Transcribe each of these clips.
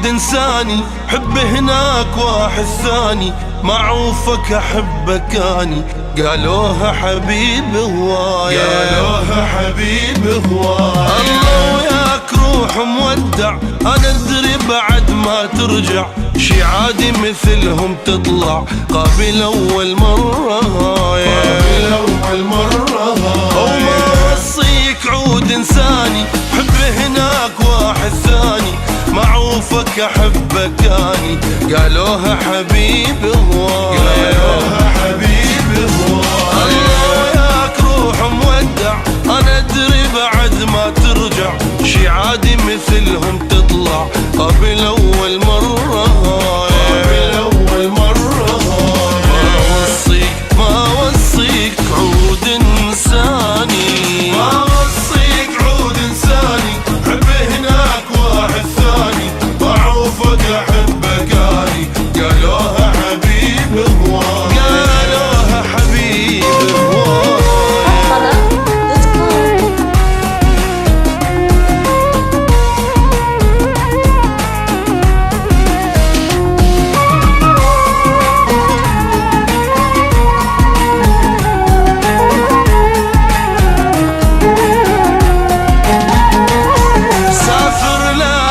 إنساني حب هناك واحد ثاني، معروفك أحبك أني، قالوها حبيب هواي، قالوها حبيب هواي. الله وياك روح مودع، أنا أدري بعد ما ترجع، شي عادي مثلهم تطلع، قابل أول مرة هاي، قابل أول مرة هاي. وما وصيك عود إنساني حب هناك واحد ثاني، معروفك أحبك أني، قالوها حبيب هواي، قالوها حبيب هواي. الله وياك روح مودع، أنا أدري بعد ما ترجع، شي عادي مثلهم تطلع، قبل أول مرة هاي، قابل أول مرة هاي. ما وصيك عود إنساني، ما وصيك عود إنساني، حب هناك واحد ثاني، معروفك أحبك أني، قالوها حبيب هواي، قالوها حبيب هواي.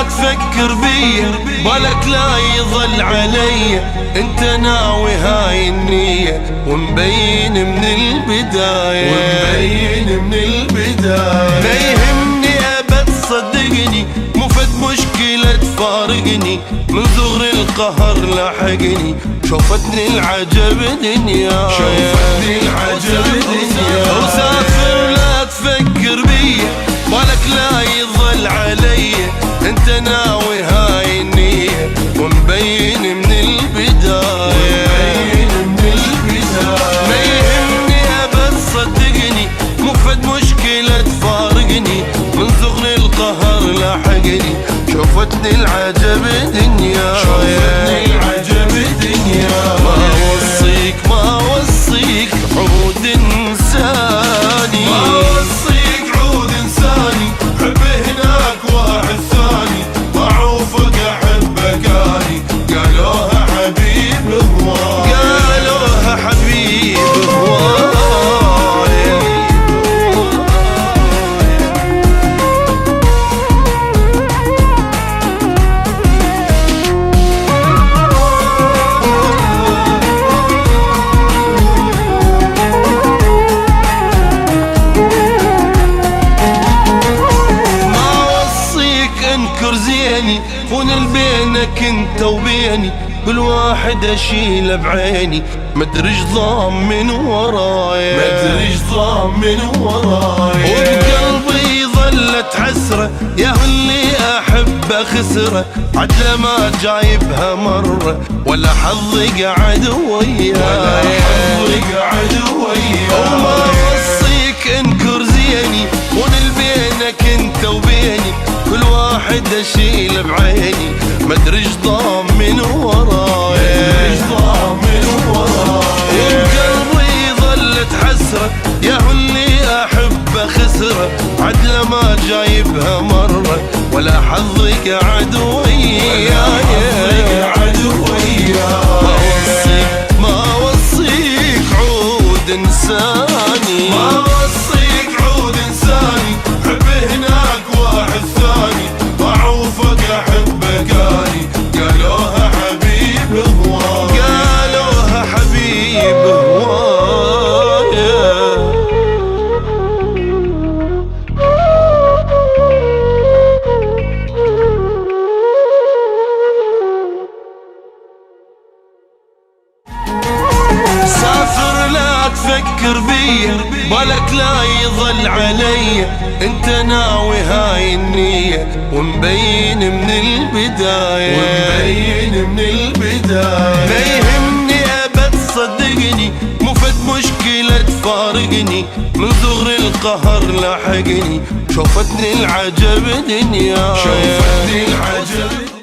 تفكر بيا بالك لا يظل علي، انت ناوي هاي النية ومبين من البداية، ومبين من البداية. ما يهمني ابد صدقني، مو فد مشكلة تفارقني، من ثغر القهر لاحقني، شوفتني العجب دنيا، شوفتني العجب دنيا. وسافر لا تفكر بيا بالك لا يظل علي، انت ناوي هاي النية ومبين من البداية، ومبين من البداية. ما يهمني ابد صدقني، مو فد مشكلة تفارقني، من ثغر القهر لاحقني، شوفتني العجب دنيا، شوفتني العجب دنيا. ما وصيك عود انساني، ما وصيك عود انساني، حب هناك واحد ثاني، معروفك أحبك أني، قالوها حبيب هواي، قالوها حبيب هواي. انكر زيني، فون بينك انت وبيني، كل واحد اشيله بعيني، مدري ايش ضام من وراي، مدري ايش ضام من وراي، وبقلبي ظلت حسرة، يا اللي احبه خسره، عدله ما جايبها مرة، ولا حظي قعد وياي، ولا حظي قعد وياي. وما وصيك انكر زيني، فون بينك انت وبيني، كل واحد اشيل بعيني، مدري ايش ضام من وراي، مدري ايش ضام من وراي. وبقلبي ظلت حسرة، يا اللي احبه خسره، عدله ما جايبها مرة، ولا حظي قعد وياي، ما وصيك عود انساني، ما وصيك عود انساني، حب هناك واحد ثاني، معروفك أحبك أني، قالوها حبيب هواي، قالوها حبيب هواي. سافر لا تفكر بيا بالك لا يظل علي، انت ناوي هاي النية ومبين من البداية، ومبين من البداية. ما يهمني ابد صدقني، مو فد مشكلة تفارقني، من ثغر القهر لاحقني، شوفتني العجب دنيا، شوفتني العجب